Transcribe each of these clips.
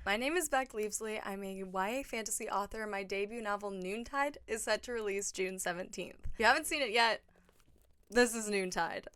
My name is Beck Leavesley. I'm a YA fantasy author, and my debut novel, Noontide, is set to release June 17th. If you haven't seen it yet, this is Noontide.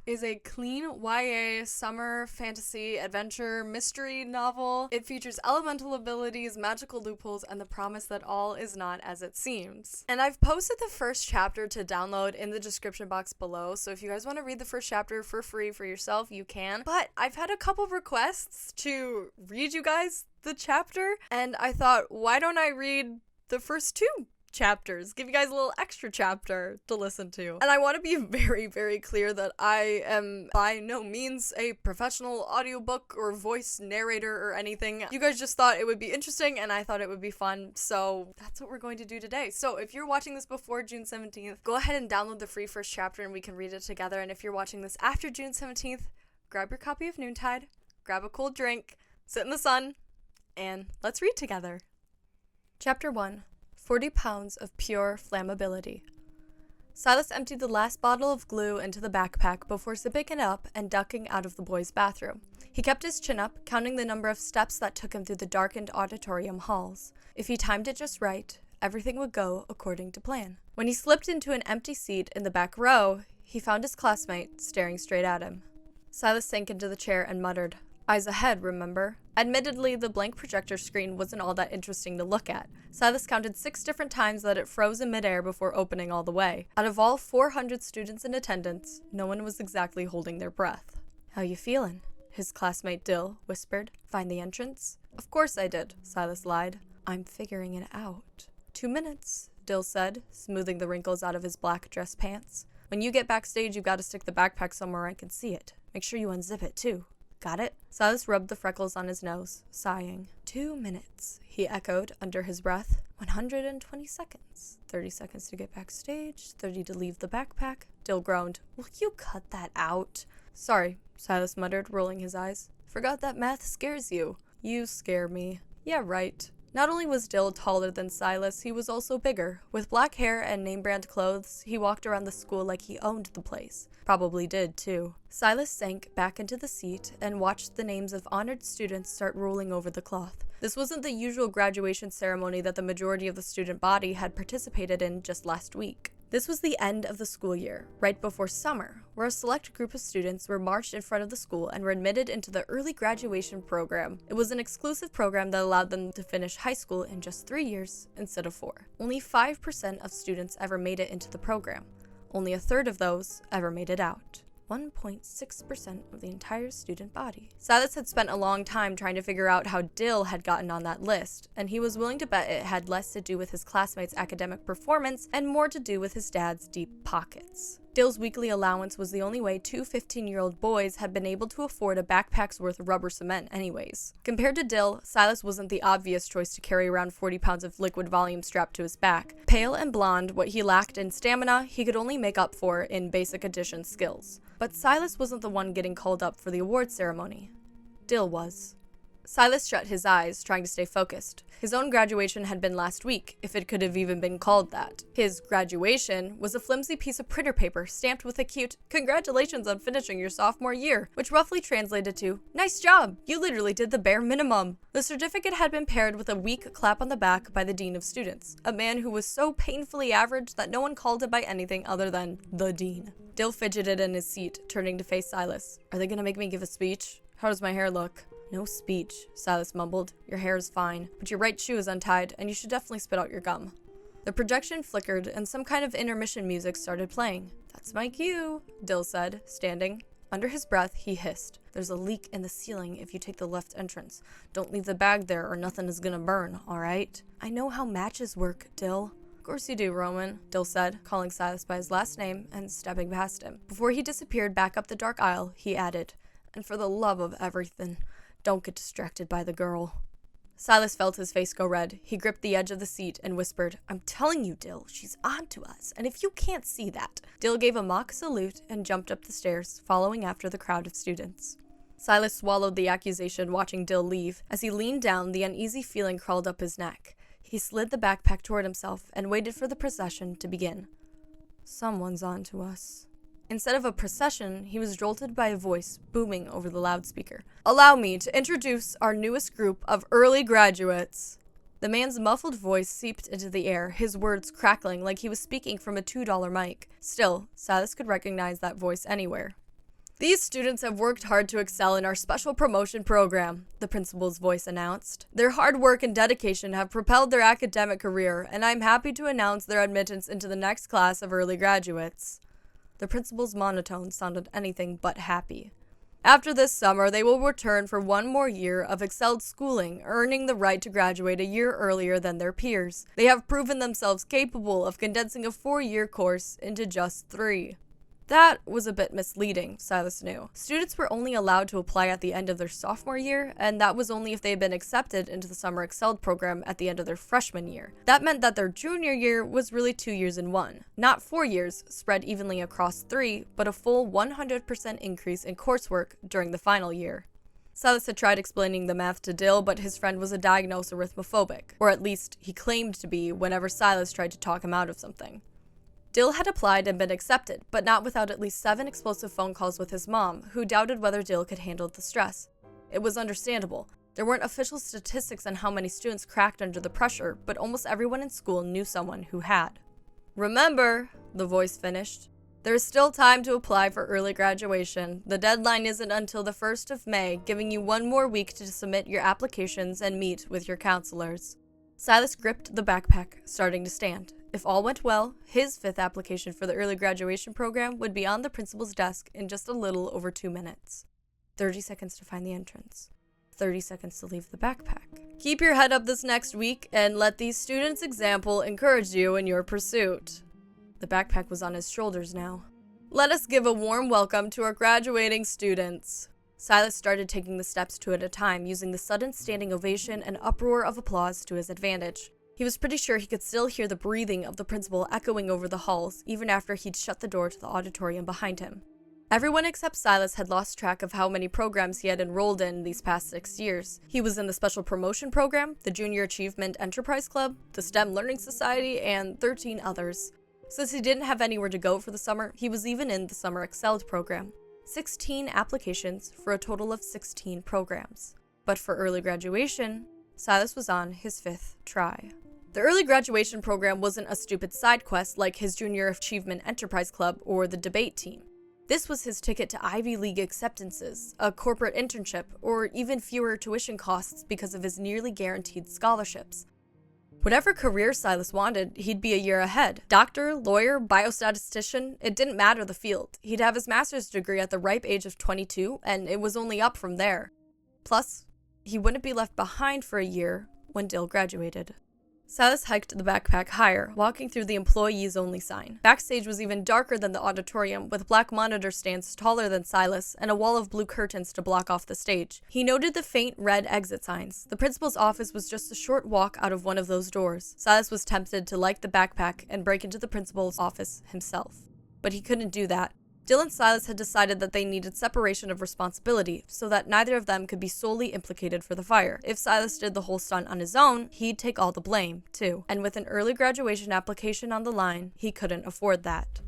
Is a clean YA summer fantasy adventure mystery novel. It features elemental abilities, magical loopholes, and the promise that all is not as it seems. And I've posted the first chapter to download in the description box below, so if you guys want to read the first chapter for free for yourself, you can. But I've had a couple requests to read you guys the chapter, and I thought, why don't I read the first two chapters, give you guys a little extra chapter to listen to. And I want to be very, very clear that I am by no means a professional audiobook or voice narrator or anything. You guys just thought it would be interesting and I thought it would be fun, so that's what we're going to do today. So if you're watching this before June 17th, go ahead and download the free first chapter and we can read it together. And if you're watching this after June 17th, grab your copy of Noontide, grab a cold drink, sit in the sun, and let's read together. Chapter 1. 40 pounds of pure flammability. Silas emptied the last bottle of glue into the backpack before zipping it up and ducking out of the boys' bathroom. He kept his chin up, counting the number of steps that took him through the darkened auditorium halls. If he timed it just right, everything would go according to plan. When he slipped into an empty seat in the back row, he found his classmate staring straight at him. Silas sank into the chair and muttered, "Eyes ahead, remember?" Admittedly, the blank projector screen wasn't all that interesting to look at. Silas counted 6 different times that it froze in midair before opening all the way. Out of all 400 students in attendance, no one was exactly holding their breath. "How you feelin'?" his classmate Dill whispered. "Find the entrance?" "Of course I did," Silas lied. "I'm figuring it out." 2 minutes, Dill said, smoothing the wrinkles out of his black dress pants. "When you get backstage, you've got to stick the backpack somewhere I can see it. Make sure you unzip it, too. Got it?" Silas rubbed the freckles on his nose, sighing. 2 minutes, he echoed under his breath. 120 seconds. 30 seconds to get backstage, 30 to leave the backpack. Dill groaned. "Will you cut that out?" "Sorry," Silas muttered, rolling his eyes. "Forgot that math scares you." "You scare me." "Yeah, right." Not only was Dill taller than Silas, he was also bigger. With black hair and name-brand clothes, he walked around the school like he owned the place. Probably did, too. Silas sank back into the seat and watched the names of honored students start rolling over the cloth. This wasn't the usual graduation ceremony that the majority of the student body had participated in just last week. This was the end of the school year, right before summer, where a select group of students were marched in front of the school and were admitted into the early graduation program. It was an exclusive program that allowed them to finish high school in just 3 years instead of 4. Only 5% of students ever made it into the program. Only a third of those ever made it out. 1.6% of the entire student body. Silas had spent a long time trying to figure out how Dill had gotten on that list, and he was willing to bet it had less to do with his classmates' academic performance and more to do with his dad's deep pockets. Dill's weekly allowance was the only way 2 15-year-old boys had been able to afford a backpack's worth of rubber cement anyways. Compared to Dill, Silas wasn't the obvious choice to carry around 40 pounds of liquid volume strapped to his back. Pale and blonde, what he lacked in stamina, he could only make up for in basic addition skills. But Silas wasn't the one getting called up for the awards ceremony. Dill was. Silas shut his eyes, trying to stay focused. His own graduation had been last week, if it could have even been called that. His graduation was a flimsy piece of printer paper stamped with a cute, "Congratulations on finishing your sophomore year," which roughly translated to, "Nice job! You literally did the bare minimum." The certificate had been paired with a weak clap on the back by the dean of students, a man who was so painfully average that no one called him by anything other than the dean. Dill fidgeted in his seat, turning to face Silas. "Are they gonna make me give a speech? How does my hair look?" "No speech," Silas mumbled. "Your hair is fine, but your right shoe is untied, and you should definitely spit out your gum." The projection flickered, and some kind of intermission music started playing. "That's my cue," Dill said, standing. Under his breath, he hissed. "There's a leak in the ceiling if you take the left entrance. Don't leave the bag there or nothing is gonna burn, alright?" "I know how matches work, Dill." "Of course you do, Roman," Dill said, calling Silas by his last name and stepping past him. Before he disappeared back up the dark aisle, he added, "And for the love of everything, don't get distracted by the girl." Silas felt his face go red. He gripped the edge of the seat and whispered, "I'm telling you, Dill, she's on to us, and if you can't see that." Dill gave a mock salute and jumped up the stairs, following after the crowd of students. Silas swallowed the accusation, watching Dill leave. As he leaned down, the uneasy feeling crawled up his neck. He slid the backpack toward himself and waited for the procession to begin. "Someone's on to us," Instead of a procession, he was jolted by a voice booming over the loudspeaker. "Allow me to introduce our newest group of early graduates." The man's muffled voice seeped into the air, his words crackling like he was speaking from a $2 mic. Still, Silas could recognize that voice anywhere. "These students have worked hard to excel in our special promotion program," the principal's voice announced. "Their hard work and dedication have propelled their academic career, and I'm happy to announce their admittance into the next class of early graduates." The principal's monotone sounded anything but happy. "After this summer, they will return for one more year of excelled schooling, earning the right to graduate a year earlier than their peers. They have proven themselves capable of condensing a 4-year course into just 3. That was a bit misleading, Silas knew. Students were only allowed to apply at the end of their sophomore year, and that was only if they had been accepted into the Summer Excelled program at the end of their freshman year. That meant that their junior year was really 2 years in one. Not 4 years, spread evenly across 3, but a full 100% increase in coursework during the final year. Silas had tried explaining the math to Dill, but his friend was a diagnosed arithmophobic, or at least he claimed to be whenever Silas tried to talk him out of something. Dill had applied and been accepted, but not without at least 7 explosive phone calls with his mom, who doubted whether Dill could handle the stress. It was understandable. There weren't official statistics on how many students cracked under the pressure, but almost everyone in school knew someone who had. "Remember," the voice finished, "there is still time to apply for early graduation. The deadline isn't until the 1st of May, giving you 1 more week to submit your applications and meet with your counselors." Silas gripped the backpack, starting to stand. If all went well, his 5th application for the early graduation program would be on the principal's desk in just a little over 2 minutes. 30 seconds to find the entrance. 30 seconds to leave the backpack. "Keep your head up this next week and let these students' example encourage you in your pursuit." The backpack was on his shoulders now. "Let us give a warm welcome to our graduating students." Silas started taking the steps 2 at a time, using the sudden standing ovation and uproar of applause to his advantage. He was pretty sure he could still hear the breathing of the principal echoing over the halls, even after he'd shut the door to the auditorium behind him. Everyone except Silas had lost track of how many programs he had enrolled in these past 6 years. He was in the Special Promotion Program, the Junior Achievement Enterprise Club, the STEM Learning Society, and 13 others. Since he didn't have anywhere to go for the summer, he was even in the Summer Excelled program. 16 applications for a total of 16 programs. But for early graduation, Silas was on his 5th try. The early graduation program wasn't a stupid side quest like his Junior Achievement Enterprise Club or the debate team. This was his ticket to Ivy League acceptances, a corporate internship, or even fewer tuition costs because of his nearly guaranteed scholarships. Whatever career Silas wanted, he'd be a year ahead. Doctor, lawyer, biostatistician, it didn't matter the field. He'd have his master's degree at the ripe age of 22, and it was only up from there. Plus, he wouldn't be left behind for a year when Dill graduated. Silas hiked the backpack higher, walking through the employees only sign. Backstage was even darker than the auditorium, with black monitor stands taller than Silas and a wall of blue curtains to block off the stage. He noted the faint red exit signs. The principal's office was just a short walk out of one of those doors. Silas was tempted to like the backpack and break into the principal's office himself. But he couldn't do that. Dill and Silas had decided that they needed separation of responsibility so that neither of them could be solely implicated for the fire. If Silas did the whole stunt on his own, he'd take all the blame, too. And with an early graduation application on the line, he couldn't afford that.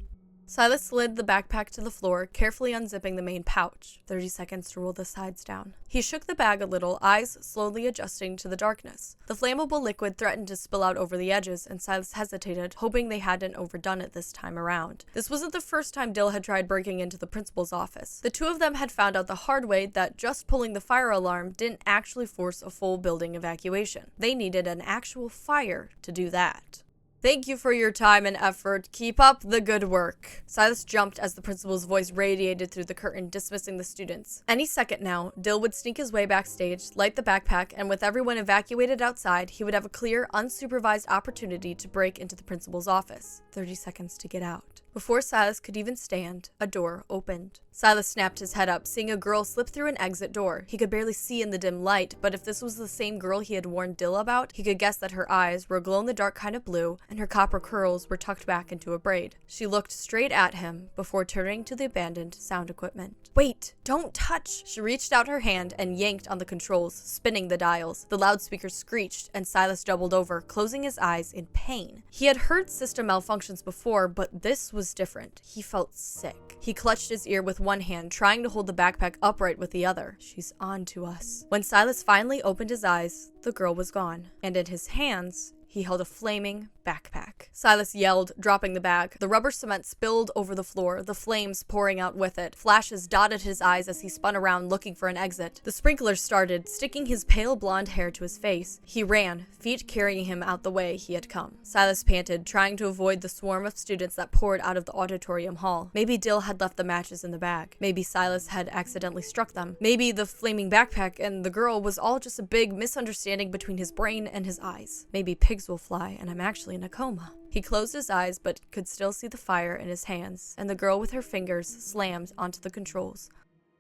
Silas slid the backpack to the floor, carefully unzipping the main pouch. 30 seconds to roll the sides down. He shook the bag a little, eyes slowly adjusting to the darkness. The flammable liquid threatened to spill out over the edges, and Silas hesitated, hoping they hadn't overdone it this time around. This wasn't the first time Dill had tried breaking into the principal's office. The 2 of them had found out the hard way that just pulling the fire alarm didn't actually force a full building evacuation. They needed an actual fire to do that. "Thank you for your time and effort. Keep up the good work." Silas jumped as the principal's voice radiated through the curtain, dismissing the students. Any second now, Dill would sneak his way backstage, light the backpack, and with everyone evacuated outside, he would have a clear, unsupervised opportunity to break into the principal's office. 30 seconds to get out. Before Silas could even stand, a door opened. Silas snapped his head up, seeing a girl slip through an exit door. He could barely see in the dim light, but if this was the same girl he had warned Dill about, he could guess that her eyes were a glow-in-the-dark kind of blue, and her copper curls were tucked back into a braid. She looked straight at him before turning to the abandoned sound equipment. "Wait! Don't touch!" She reached out her hand and yanked on the controls, spinning the dials. The loudspeaker screeched, and Silas doubled over, closing his eyes in pain. He had heard system malfunctions before, but this was was different. He felt sick. He clutched his ear with one hand, trying to hold the backpack upright with the other. She's on to us. When Silas finally opened his eyes, the girl was gone. And in his hands, he held a flaming backpack. Silas yelled, dropping the bag. The rubber cement spilled over the floor, the flames pouring out with it. Flashes dotted his eyes as he spun around looking for an exit. The sprinklers started, sticking his pale blonde hair to his face. He ran, feet carrying him out the way he had come. Silas panted, trying to avoid the swarm of students that poured out of the auditorium hall. Maybe Dill had left the matches in the bag. Maybe Silas had accidentally struck them. Maybe the flaming backpack and the girl was all just a big misunderstanding between his brain and his eyes. Maybe pigs will fly and I'm actually in a coma. He closed his eyes but could still see the fire in his hands, and the girl with her fingers slammed onto the controls.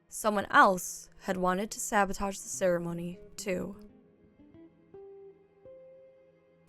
Someone else had wanted to sabotage the ceremony, too.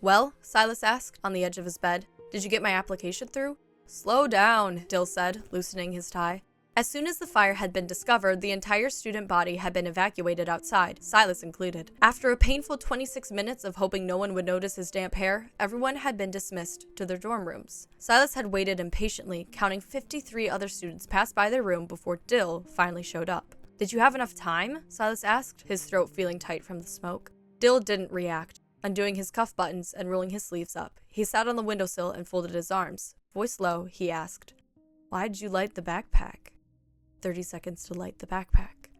Well, Silas asked, on the edge of his bed. Did you get my application through? Slow down, Dill said, loosening his tie. As soon as the fire had been discovered, the entire student body had been evacuated outside, Silas included. After a painful 26 minutes of hoping no one would notice his damp hair, everyone had been dismissed to their dorm rooms. Silas had waited impatiently, counting 53 other students pass by their room before Dill finally showed up. Did you have enough time? Silas asked, his throat feeling tight from the smoke. Dill didn't react. Undoing his cuff buttons and rolling his sleeves up, he sat on the windowsill and folded his arms. Voice low, he asked, "Why did you light the backpack?" 30 seconds to light the backpack.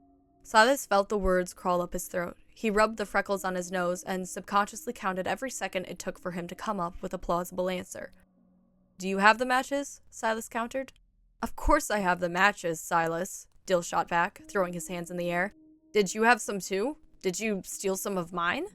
Silas felt the words crawl up his throat. He rubbed the freckles on his nose and subconsciously counted every second it took for him to come up with a plausible answer. Do you have the matches? Silas countered. Of course I have the matches, Silas, Dill shot back, throwing his hands in the air. Did you have some too? Did you steal some of mine?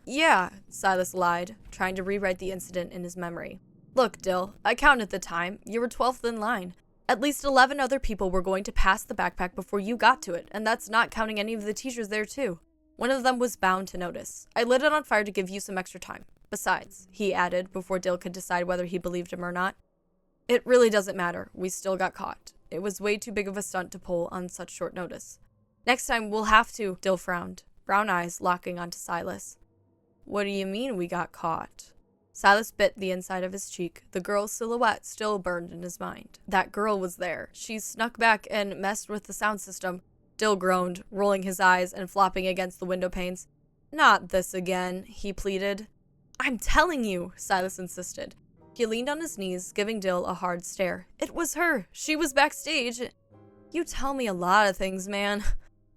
Yeah, Silas lied, trying to rewrite the incident in his memory. Look, Dill, I counted the time. You were 12th in line. At least 11 other people were going to pass the backpack before you got to it, and that's not counting any of the teachers there too. One of them was bound to notice. I lit it on fire to give you some extra time. Besides, he added, before Dill could decide whether he believed him or not, it really doesn't matter. We still got caught. It was way too big of a stunt to pull on such short notice. Next time, we'll have to, Dill frowned, brown eyes locking onto Silas. What do you mean we got caught? Silas bit the inside of his cheek. The girl's silhouette still burned in his mind. That girl was there. She snuck back and messed with the sound system. Dill groaned, rolling his eyes and flopping against the window panes. Not this again, he pleaded. I'm telling you, Silas insisted. He leaned on his knees, giving Dill a hard stare. It was her. She was backstage. You tell me a lot of things, man,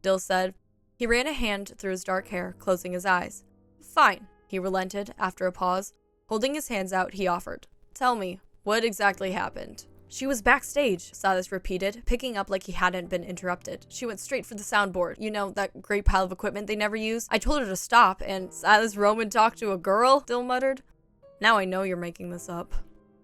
Dill said. He ran a hand through his dark hair, closing his eyes. Fine, he relented after a pause. Holding his hands out, he offered. Tell me, what exactly happened? She was backstage, Silas repeated, picking up like he hadn't been interrupted. She went straight for the soundboard. You know, that great pile of equipment they never use? I told her to stop, and Silas Roman talked to a girl, Dill muttered. Now I know you're making this up.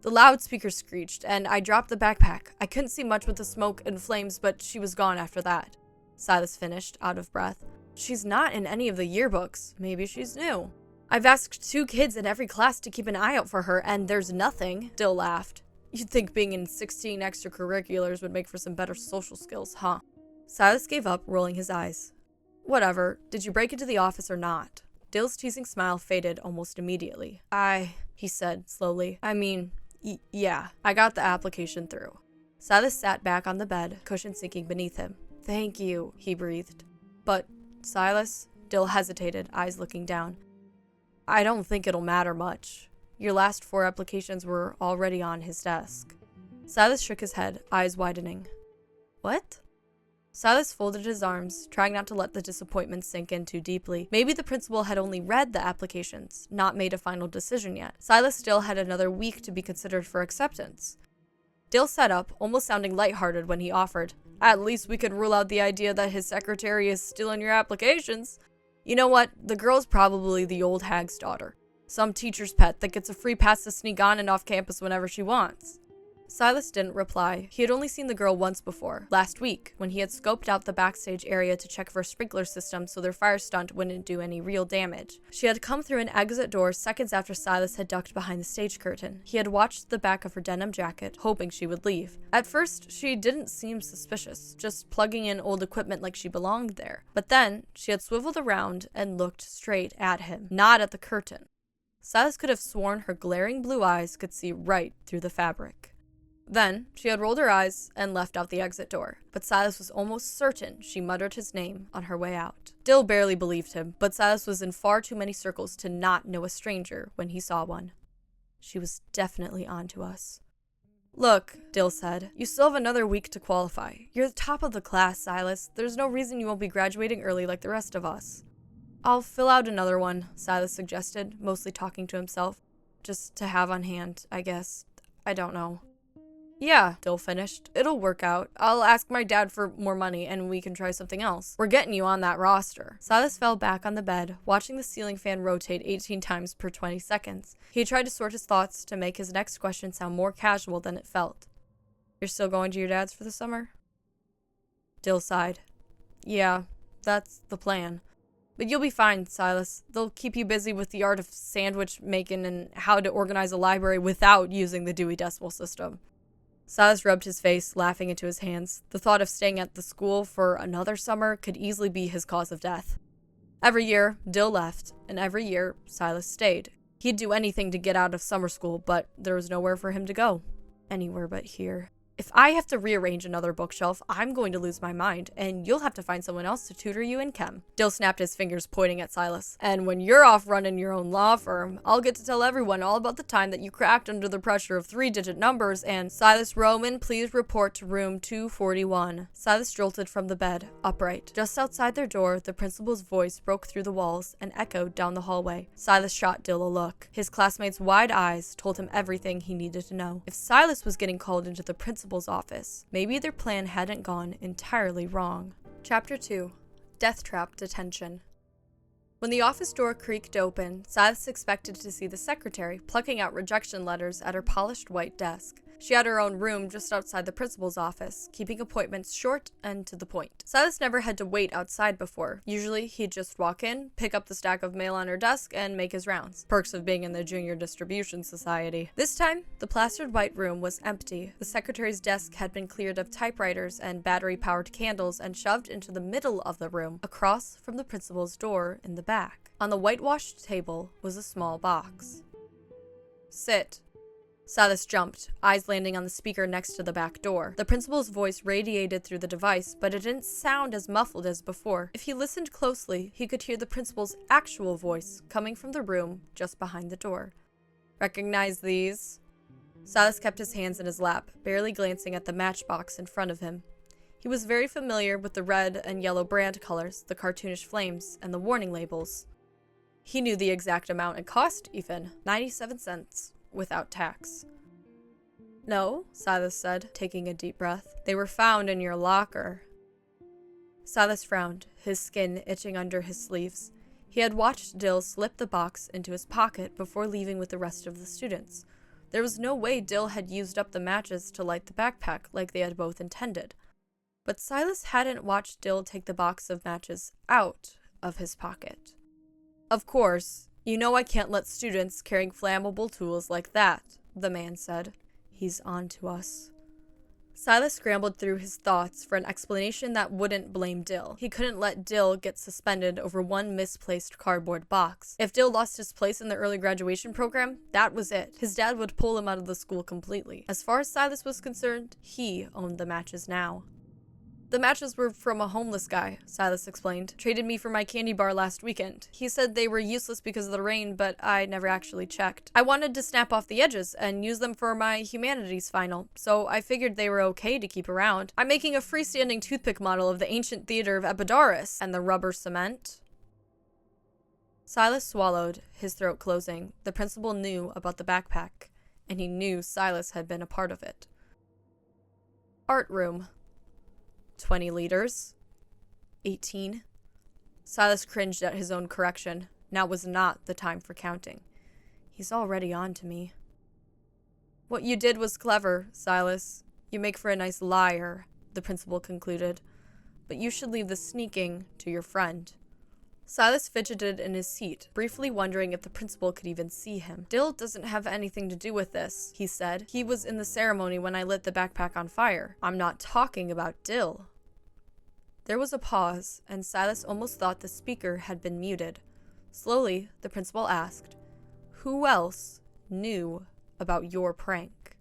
The loudspeaker screeched, and I dropped the backpack. I couldn't see much with the smoke and flames, but she was gone after that. Silas finished, out of breath. She's not in any of the yearbooks. Maybe she's new. I've asked 2 kids in every class to keep an eye out for her, and there's nothing. Dill laughed. You'd think being in 16 extracurriculars would make for some better social skills, huh? Silas gave up, rolling his eyes. Whatever. Did you break into the office or not? Dill's teasing smile faded almost immediately. He said slowly. Yeah, I got the application through. Silas sat back on the bed, cushion sinking beneath him. Thank you, he breathed. But, Silas? Dill hesitated, eyes looking down. I don't think it'll matter much. Your last 4 applications were already on his desk. Silas shook his head, eyes widening. What? Silas folded his arms, trying not to let the disappointment sink in too deeply. Maybe the principal had only read the applications, not made a final decision yet. Silas still had another week to be considered for acceptance. Dill sat up, almost sounding lighthearted when he offered. At least we could rule out the idea that his secretary is stealing your applications. You know what? The girl's probably the old hag's daughter. Some teacher's pet that gets a free pass to sneak on and off campus whenever she wants. Silas didn't reply. He had only seen the girl once before, last week, when he had scoped out the backstage area to check for a sprinkler system so their fire stunt wouldn't do any real damage. She had come through an exit door seconds after Silas had ducked behind the stage curtain. He had watched the back of her denim jacket, hoping she would leave. At first, she didn't seem suspicious, just plugging in old equipment like she belonged there. But then, she had swiveled around and looked straight at him, not at the curtain. Silas could have sworn her glaring blue eyes could see right through the fabric. Then, she had rolled her eyes and left out the exit door, but Silas was almost certain she muttered his name on her way out. Dill barely believed him, but Silas was in far too many circles to not know a stranger when he saw one. She was definitely onto us. Look, Dill said, you still have another week to qualify. You're the top of the class, Silas. There's no reason you won't be graduating early like the rest of us. I'll fill out another one, Silas suggested, mostly talking to himself. Just to have on hand, I guess. I don't know. Yeah, Dill finished. It'll work out. I'll ask my dad for more money and we can try something else. We're getting you on that roster. Silas fell back on the bed, watching the ceiling fan rotate 18 times per 20 seconds. He tried to sort his thoughts to make his next question sound more casual than it felt. You're still going to your dad's for the summer? Dill sighed. Yeah, that's the plan. But you'll be fine, Silas. They'll keep you busy with the art of sandwich making and how to organize a library without using the Dewey Decimal System. Silas rubbed his face, laughing into his hands. The thought of staying at the school for another summer could easily be his cause of death. Every year, Dill left, and every year, Silas stayed. He'd do anything to get out of summer school, but there was nowhere for him to go. Anywhere but here. If I have to rearrange another bookshelf, I'm going to lose my mind, and you'll have to find someone else to tutor you in chem. Dill snapped his fingers, pointing at Silas. And when you're off running your own law firm, I'll get to tell everyone all about the time that you cracked under the pressure of 3-digit numbers and Silas Roman, please report to room 241. Silas jolted from the bed, upright. Just outside their door, the principal's voice broke through the walls and echoed down the hallway. Silas shot Dill a look. His classmate's wide eyes told him everything he needed to know. If Silas was getting called into the principal's office, maybe their plan hadn't gone entirely wrong. Chapter 2. Death Trap Detention. When the office door creaked open, Silas expected to see the secretary plucking out rejection letters at her polished white desk. She had her own room just outside the principal's office, keeping appointments short and to the point. Silas never had to wait outside before. Usually, he'd just walk in, pick up the stack of mail on her desk, and make his rounds. Perks of being in the Junior Distribution Society. This time, the plastered white room was empty. The secretary's desk had been cleared of typewriters and battery-powered candles and shoved into the middle of the room, across from the principal's door in the back. On the whitewashed table was a small box. Sit. Silas jumped, eyes landing on the speaker next to the back door. The principal's voice radiated through the device, but it didn't sound as muffled as before. If he listened closely, he could hear the principal's actual voice coming from the room just behind the door. Recognize these? Silas kept his hands in his lap, barely glancing at the matchbox in front of him. He was very familiar with the red and yellow brand colors, the cartoonish flames, and the warning labels. He knew the exact amount it cost, even. 97 cents. Without tax. No, Silas said, taking a deep breath. They were found in your locker. Silas frowned, his skin itching under his sleeves. He had watched Dill slip the box into his pocket before leaving with the rest of the students. There was no way Dill had used up the matches to light the backpack like they had both intended. But Silas hadn't watched Dill take the box of matches out of his pocket. Of course, you know I can't let students carrying flammable tools like that, the man said. He's on to us. Silas scrambled through his thoughts for an explanation that wouldn't blame Dill. He couldn't let Dill get suspended over one misplaced cardboard box. If Dill lost his place in the early graduation program, that was it. His dad would pull him out of the school completely. As far as Silas was concerned, he owned the matches now. The matches were from a homeless guy, Silas explained. Traded me for my candy bar last weekend. He said they were useless because of the rain, but I never actually checked. I wanted to snap off the edges and use them for my humanities final, so I figured they were okay to keep around. I'm making a freestanding toothpick model of the ancient theater of Epidaurus and the rubber cement. Silas swallowed, his throat closing. The principal knew about the backpack, and he knew Silas had been a part of it. Art room. 20 liters. 18. Silas cringed at his own correction. Now was not the time for counting. He's already on to me. What you did was clever, Silas. You make for a nice liar, the principal concluded. But you should leave the sneaking to your friend. Silas fidgeted in his seat, briefly wondering if the principal could even see him. Dill doesn't have anything to do with this, he said. He was in the ceremony when I lit the backpack on fire. I'm not talking about Dill. There was a pause, and Silas almost thought the speaker had been muted. Slowly, the principal asked, "Who else knew about your prank?"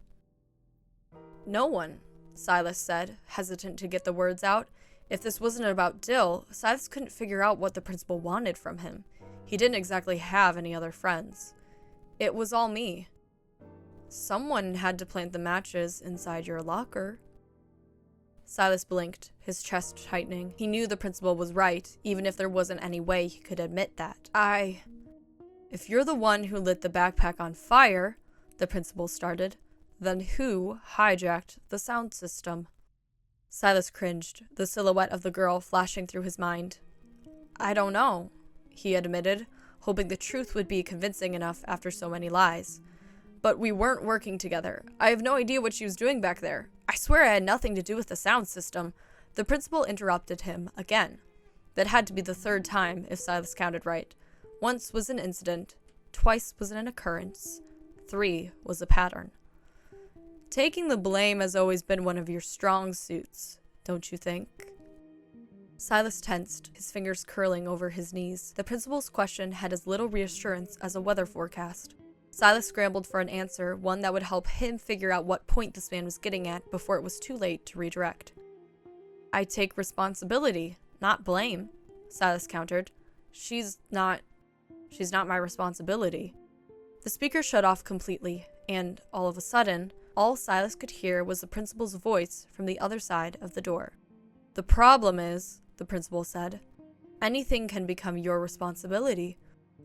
No one, Silas said, hesitant to get the words out. If this wasn't about Dill, Silas couldn't figure out what the principal wanted from him. He didn't exactly have any other friends. It was all me. Someone had to plant the matches inside your locker. Silas blinked, his chest tightening. He knew the principal was right, even if there wasn't any way he could admit that. If you're the one who lit the backpack on fire, the principal started, then who hijacked the sound system? Silas cringed, the silhouette of the girl flashing through his mind. I don't know, he admitted, hoping the truth would be convincing enough after so many lies. But we weren't working together. I have no idea what she was doing back there. I swear I had nothing to do with the sound system. The principal interrupted him again. That had to be the third time, if Silas counted right. Once was an incident, twice was an occurrence, 3 was a pattern. Taking the blame has always been one of your strong suits, don't you think? Silas tensed, his fingers curling over his knees. The principal's question had as little reassurance as a weather forecast. Silas scrambled for an answer, one that would help him figure out what point this man was getting at before it was too late to redirect. I take responsibility, not blame, Silas countered. She's not my responsibility. The speaker shut off completely, and, all of a sudden, all Silas could hear was the principal's voice from the other side of the door. The problem is, the principal said, anything can become your responsibility.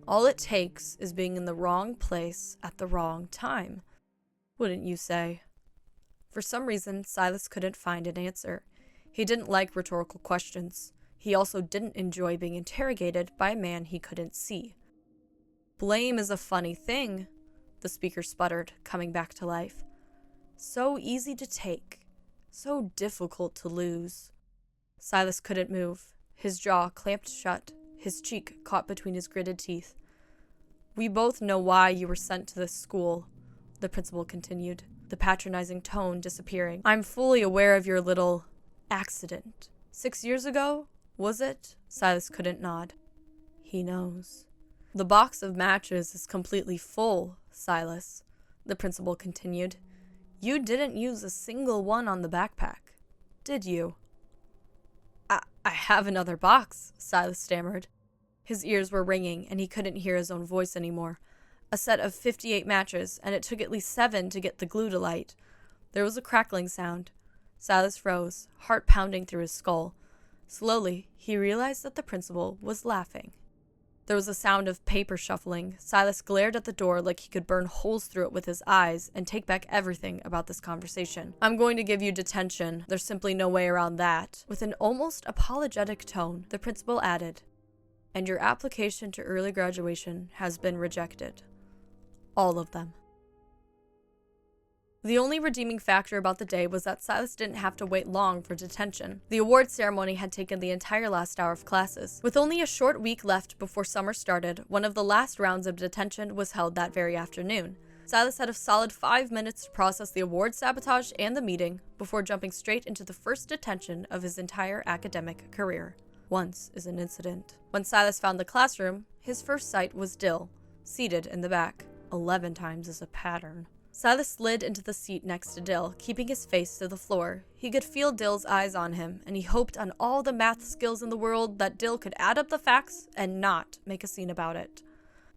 All it takes is being in the wrong place at the wrong time. Wouldn't you say? For some reason, Silas couldn't find an answer. He didn't like rhetorical questions. He also didn't enjoy being interrogated by a man he couldn't see. Blame is a funny thing, the speaker sputtered, coming back to life. So easy to take, so difficult to lose. Silas couldn't move, his jaw clamped shut, his cheek caught between his gritted teeth. We both know why you were sent to this school, the principal continued, the patronizing tone disappearing. I'm fully aware of your little accident. 6 years ago, was it? Silas couldn't nod. He knows. The box of matches is completely full, Silas, the principal continued. You didn't use a single one on the backpack, did you? I have another box, Silas stammered. His ears were ringing, and he couldn't hear his own voice anymore. A set of 58 matches, and it took at least 7 to get the glue to light. There was a crackling sound. Silas froze, heart pounding through his skull. Slowly, he realized that the principal was laughing. There was a sound of paper shuffling. Silas glared at the door like he could burn holes through it with his eyes and take back everything about this conversation. I'm going to give you detention. There's simply no way around that. With an almost apologetic tone, the principal added, and your application to early graduation has been rejected. All of them. The only redeeming factor about the day was that Silas didn't have to wait long for detention. The award ceremony had taken the entire last hour of classes. With only a short week left before summer started, one of the last rounds of detention was held that very afternoon. Silas had a solid 5 minutes to process the award sabotage and the meeting before jumping straight into the first detention of his entire academic career. Once is an incident. When Silas found the classroom, his first sight was Dill, seated in the back. 11 times is a pattern. Silas slid into the seat next to Dill, keeping his face to the floor. He could feel Dill's eyes on him, and he hoped on all the math skills in the world that Dill could add up the facts and not make a scene about it.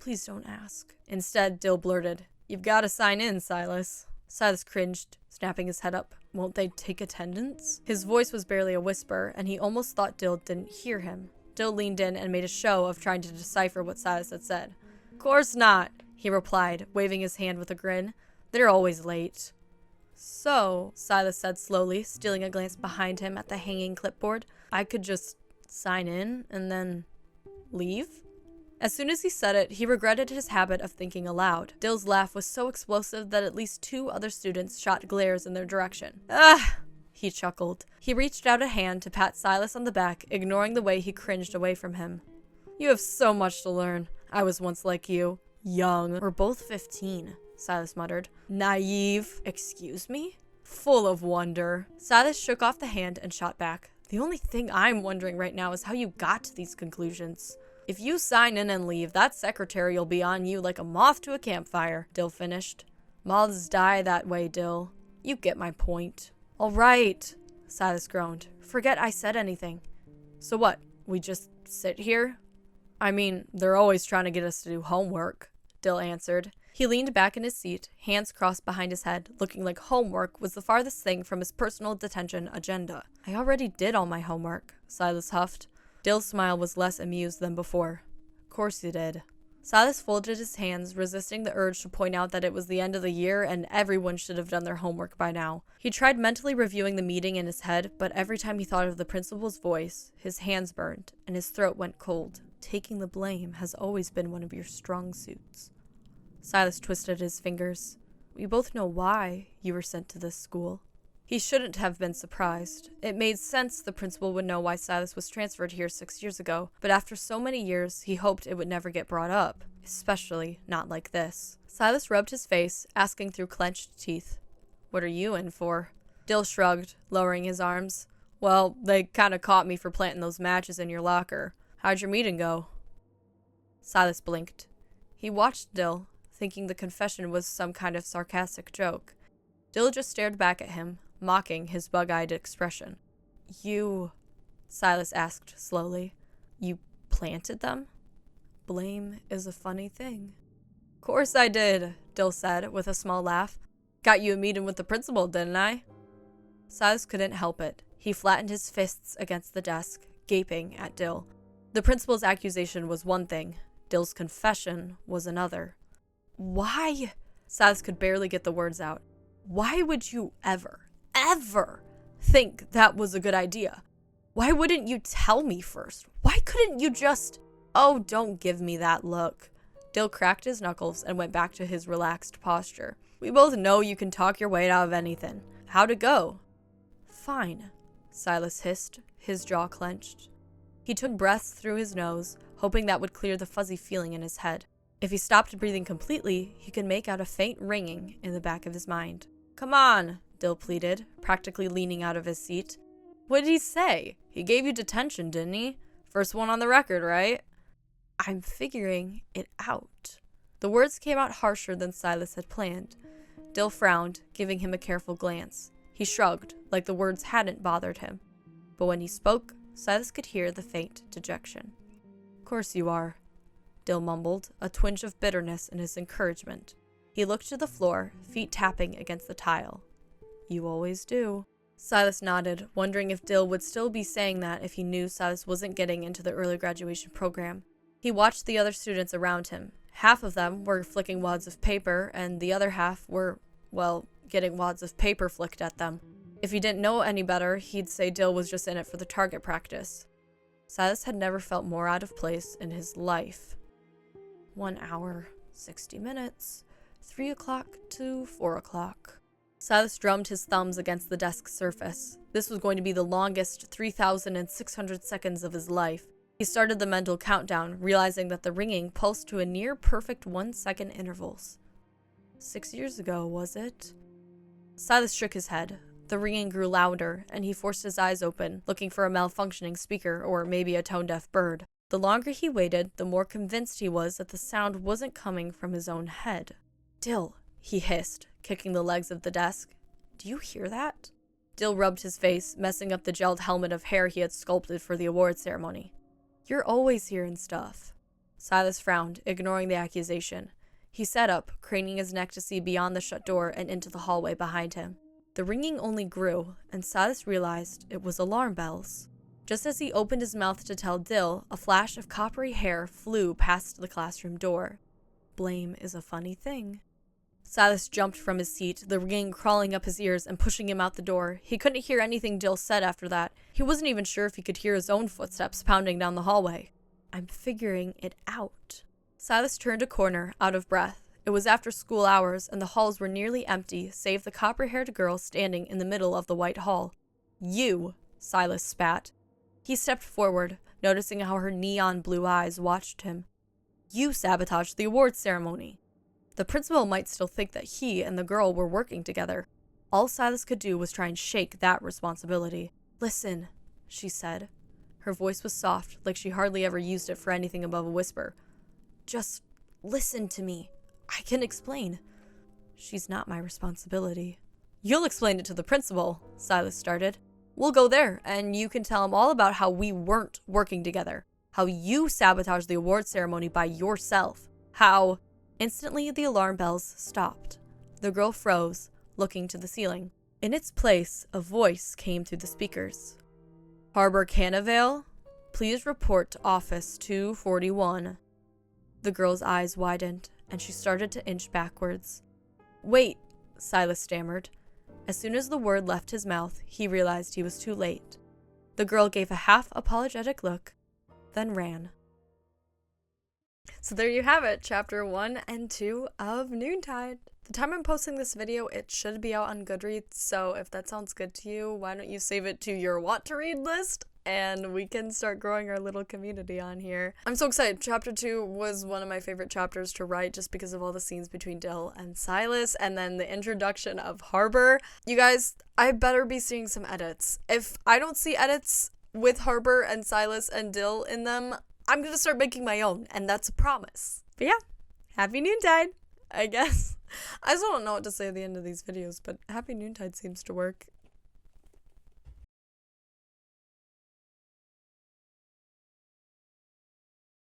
Please don't ask. Instead, Dill blurted, You've got to sign in, Silas. Silas cringed, snapping his head up. Won't they take attendance? His voice was barely a whisper, and he almost thought Dill didn't hear him. Dill leaned in and made a show of trying to decipher what Silas had said. Course not, he replied, waving his hand with a grin. They're always late. So, Silas said slowly, stealing a glance behind him at the hanging clipboard, I could just sign in and then leave? As soon as he said it, he regretted his habit of thinking aloud. Dill's laugh was so explosive that at least 2 other students shot glares in their direction. Ah! He chuckled. He reached out a hand to pat Silas on the back, ignoring the way he cringed away from him. You have so much to learn. I was once like you. Young. We're both 15. Silas muttered. Naive. Excuse me? Full of wonder. Silas shook off the hand and shot back. The only thing I'm wondering right now is how you got to these conclusions. If you sign in and leave, that secretary will be on you like a moth to a campfire, Dill finished. Moths die that way, Dill. You get my point. All right, Silas groaned. Forget I said anything. So what, we just sit here? I mean, they're always trying to get us to do homework, Dill answered. He leaned back in his seat, hands crossed behind his head, looking like homework was the farthest thing from his personal detention agenda. I already did all my homework, Silas huffed. Dill's smile was less amused than before. Of course you did. Silas folded his hands, resisting the urge to point out that it was the end of the year and everyone should have done their homework by now. He tried mentally reviewing the meeting in his head, but every time he thought of the principal's voice, his hands burned and his throat went cold. Taking the blame has always been one of your strong suits. Silas twisted his fingers. We both know why you were sent to this school. He shouldn't have been surprised. It made sense the principal would know why Silas was transferred here 6 years ago, but after so many years, he hoped it would never get brought up, especially not like this. Silas rubbed his face, asking through clenched teeth, What are you in for? Dill shrugged, lowering his arms. Well, they kinda caught me for planting those matches in your locker. How'd your meeting go? Silas blinked. He watched Dill, thinking the confession was some kind of sarcastic joke. Dill just stared back at him, mocking his bug-eyed expression. You, Silas asked slowly, you planted them? Blame is a funny thing. Course I did, Dill said with a small laugh. Got you a meeting with the principal, didn't I? Silas couldn't help it. He flattened his fists against the desk, gaping at Dill. The principal's accusation was one thing. Dill's confession was another. Why? Silas could barely get the words out. Why would you ever think that was a good idea? Why wouldn't you tell me first? Why couldn't you just... Oh, don't give me that look. Dill cracked his knuckles and went back to his relaxed posture. We both know you can talk your way out of anything. How'd it go? Fine, Silas hissed, his jaw clenched. He took breaths through his nose, hoping that would clear the fuzzy feeling in his head. If he stopped breathing completely, he could make out a faint ringing in the back of his mind. Come on, Dill pleaded, practically leaning out of his seat. What did he say? He gave you detention, didn't he? First one on the record, right? I'm figuring it out. The words came out harsher than Silas had planned. Dill frowned, giving him a careful glance. He shrugged, like the words hadn't bothered him. But when he spoke, Silas could hear the faint dejection. Course you are, Dill mumbled, a twinge of bitterness in his encouragement. He looked to the floor, feet tapping against the tile. You always do. Silas nodded, wondering if Dill would still be saying that if he knew Silas wasn't getting into the early graduation program. He watched the other students around him. Half of them were flicking wads of paper, and the other half were, well, getting wads of paper flicked at them. If he didn't know any better, he'd say Dill was just in it for the target practice. Silas had never felt more out of place in his life. 1 hour, 60 minutes, 3 o'clock to 4 o'clock. Silas drummed his thumbs against the desk surface. This was going to be the longest 3,600 seconds of his life. He started the mental countdown, realizing that the ringing pulsed to a near-perfect 1-second intervals. 6 years ago, was it? Silas shook his head. The ringing grew louder, and he forced his eyes open, looking for a malfunctioning speaker or maybe a tone-deaf bird. The longer he waited, the more convinced he was that the sound wasn't coming from his own head. Dill, he hissed, kicking the legs of the desk. Do you hear that? Dill rubbed his face, messing up the gelled helmet of hair he had sculpted for the award ceremony. You're always hearing stuff. Silas frowned, ignoring the accusation. He sat up, craning his neck to see beyond the shut door and into the hallway behind him. The ringing only grew, and Silas realized it was alarm bells. Just as he opened his mouth to tell Dill, a flash of coppery hair flew past the classroom door. Blame is a funny thing. Silas jumped from his seat, the ringing crawling up his ears and pushing him out the door. He couldn't hear anything Dill said after that. He wasn't even sure if he could hear his own footsteps pounding down the hallway. I'm figuring it out. Silas turned a corner, out of breath. It was after school hours, and the halls were nearly empty, save the copper-haired girl standing in the middle of the white hall. You, Silas spat. He stepped forward, noticing how her neon blue eyes watched him. You sabotaged the awards ceremony. The principal might still think that he and the girl were working together. All Silas could do was try and shake that responsibility. Listen, she said. Her voice was soft, like she hardly ever used it for anything above a whisper. Just listen to me. I can explain. She's not my responsibility. You'll explain it to the principal, Silas started. We'll go there, and you can tell him all about how we weren't working together. How you sabotaged the award ceremony by yourself. How... Instantly, the alarm bells stopped. The girl froze, looking to the ceiling. In its place, a voice came through the speakers. Harbor Canavale, please report to office 241. The girl's eyes widened, and she started to inch backwards. Wait, Silas stammered. As soon as the word left his mouth, he realized he was too late. The girl gave a half-apologetic look, then ran. So there you have it, chapter 1 and 2 of Noontide. The time I'm posting this video, it should be out on Goodreads, so if that sounds good to you, why don't you save it to your want-to-read list, and we can start growing our little community on here. I'm so excited. Chapter 2 was one of my favorite chapters to write just because of all the scenes between Dill and Silas, and then the introduction of Harbor. You guys, I better be seeing some edits. If I don't see edits with Harbor and Silas and Dill in them, I'm gonna start making my own, and that's a promise. But yeah, happy Noontide, I guess. I still don't know what to say at the end of these videos, but happy Noontide seems to work.